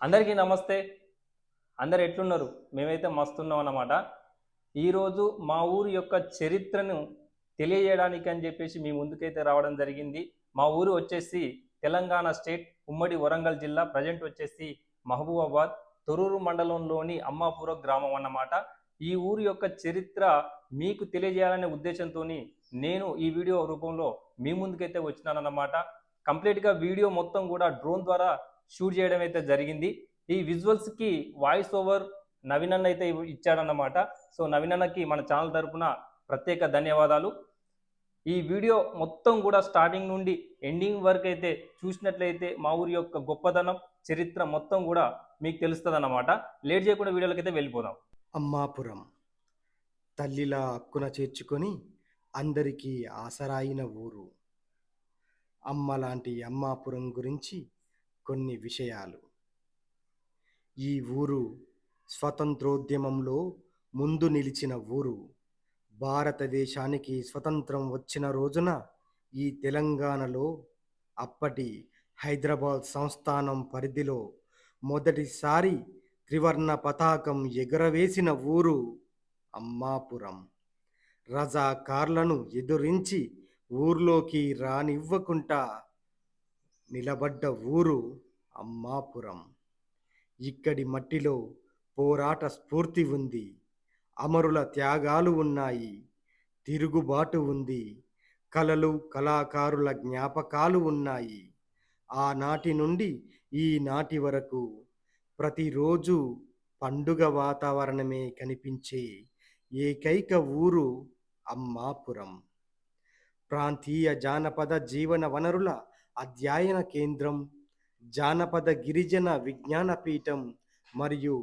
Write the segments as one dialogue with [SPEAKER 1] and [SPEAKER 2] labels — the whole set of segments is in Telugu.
[SPEAKER 1] అందరికీ నమస్తే. అందరు ఎట్లున్నారు? మేమైతే మస్తున్నాం అన్నమాట. ఈరోజు మా ఊరి యొక్క చరిత్రను తెలియజేయడానికి అని చెప్పేసి మీ ముందుకైతే రావడం జరిగింది. మా ఊరు వచ్చేసి తెలంగాణ స్టేట్, ఉమ్మడి వరంగల్ జిల్లా, ప్రజెంట్ వచ్చేసి మహబూబాబాద్ తొర్రూరు మండలంలోని అమ్మాపురం గ్రామం అన్నమాట. ఈ ఊరి యొక్క చరిత్ర మీకు తెలియజేయాలనే ఉద్దేశంతో నేను ఈ వీడియో రూపంలో మీ ముందుకైతే వచ్చినానన్నమాట. కంప్లీట్గా వీడియో మొత్తం కూడా డ్రోన్ ద్వారా షూట్ చేయడం అయితే జరిగింది. ఈ విజువల్స్కి వాయిస్ ఓవర్ నవీన్ అన్న అయితే ఇచ్చాడన్నమాట. సో నవీన్ అన్నకి మన ఛానల్ తరపున ప్రత్యేక ధన్యవాదాలు. ఈ వీడియో మొత్తం కూడా స్టార్టింగ్ నుండి ఎండింగ్ వరకు అయితే చూసినట్లయితే మా ఊరి యొక్క గొప్పదనం, చరిత్ర మొత్తం కూడా మీకు తెలుస్తుంది అన్నమాట. లేట్ చేయకుండా వీడియోలకి అయితే వెళ్ళిపోదాం.
[SPEAKER 2] అమ్మాపురం తల్లిలా అక్కున చేర్చుకొని అందరికీ ఆసరాయిన ఊరు. అమ్మలాంటి అమ్మాపురం గురించి కొన్ని విషయాలు. ఈ ఊరు స్వతంత్రోద్యమంలో ముందు నిలిచిన ఊరు. భారతదేశానికి స్వతంత్రం వచ్చిన రోజున ఈ తెలంగాణలో అప్పటి హైదరాబాద్ సంస్థానం పరిధిలో మొదటిసారి త్రివర్ణ పతాకం ఎగురవేసిన ఊరు అమ్మాపురం. రజాకార్లను ఎదురించి ఊర్లోకి రానివ్వకుండా నిలబడ్డ ఊరు అమ్మాపురం. ఇక్కడి మట్టిలో పోరాట స్ఫూర్తి ఉంది, అమరుల త్యాగాలు ఉన్నాయి, తిరుగుబాటు ఉంది, కళలు, కళాకారుల జ్ఞాపకాలు ఉన్నాయి. ఆనాటి నుండి ఈనాటి వరకు ప్రతిరోజు పండుగ వాతావరణమే కనిపించే ఏకైక ఊరు అమ్మాపురం. ప్రాంతీయ జానపద జీవన వనరుల అధ్యయన కేంద్రం, జానపద గిరిజన విజ్ఞాన పీఠం మరియు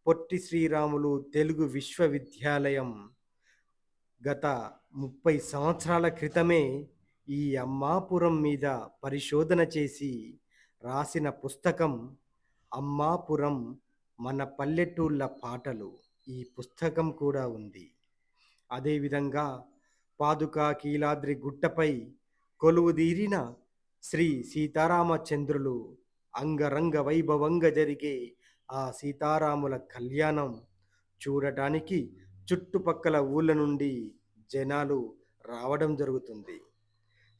[SPEAKER 2] పొట్టి శ్రీరాములు తెలుగు విశ్వవిద్యాలయం గత 30 సంవత్సరాల క్రితమే ఈ అమ్మాపురం మీద పరిశోధన చేసి రాసిన పుస్తకం అమ్మాపురం మన పల్లెటూళ్ళ పాటలు. ఈ పుస్తకం కూడా ఉంది. అదేవిధంగా పాదుకా కీలాద్రి గుట్టపై కొలువుదీరిన శ్రీ సీతారామచంద్రులు అంగరంగ వైభవంగా జరిగే ఆ సీతారాముల కళ్యాణం చూడటానికి చుట్టుపక్కల ఊళ్ళ నుండి జనాలు రావడం జరుగుతుంది.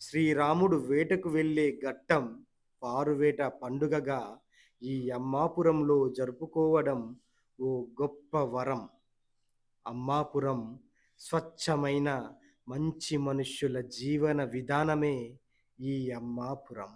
[SPEAKER 2] శ్రీరాముడు వేటకు వెళ్ళే ఘట్టం పారువేట పండుగగా ఈ అమ్మాపురంలో జరుపుకోవడం ఓ గొప్ప వరం. అమ్మాపురం స్వచ్ఛమైన మంచి మనుష్యుల జీవన విధానమే ఈ అమ్మాపురం.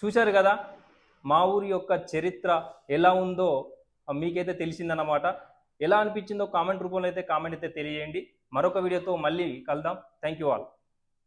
[SPEAKER 1] చూశారు కదా మా ఊరి యొక్క చరిత్ర ఎలా ఉందో మీకైతే తెలిసిందన్నమాట. ఎలా అనిపించిందో కామెంట్ రూపంలో అయితే కామెంట్ అయితే తెలియజేయండి. మరొక వీడియోతో మళ్ళీ కలుద్దాం. Thank you all.